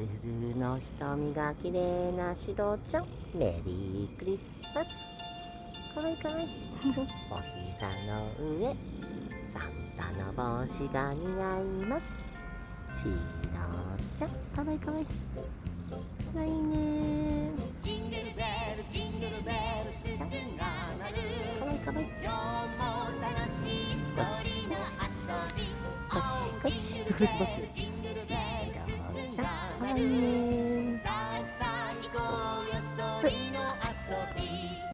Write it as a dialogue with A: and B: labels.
A: ブルーの瞳が綺麗なシロちゃん、メリークリスマス。かわいいかわいい。お膝の上、サンタの帽子が似合います。シロちゃん、かわいいかわいい。かわいいね。
B: ジングルベルジングルベルスチンが鳴る。
A: かわいいかわいい。
B: 今日も楽しいそりの遊び。
A: よしよし、
B: ジングルベルジングルベルスチンが
A: かわ
B: 鳴る。
A: いいね。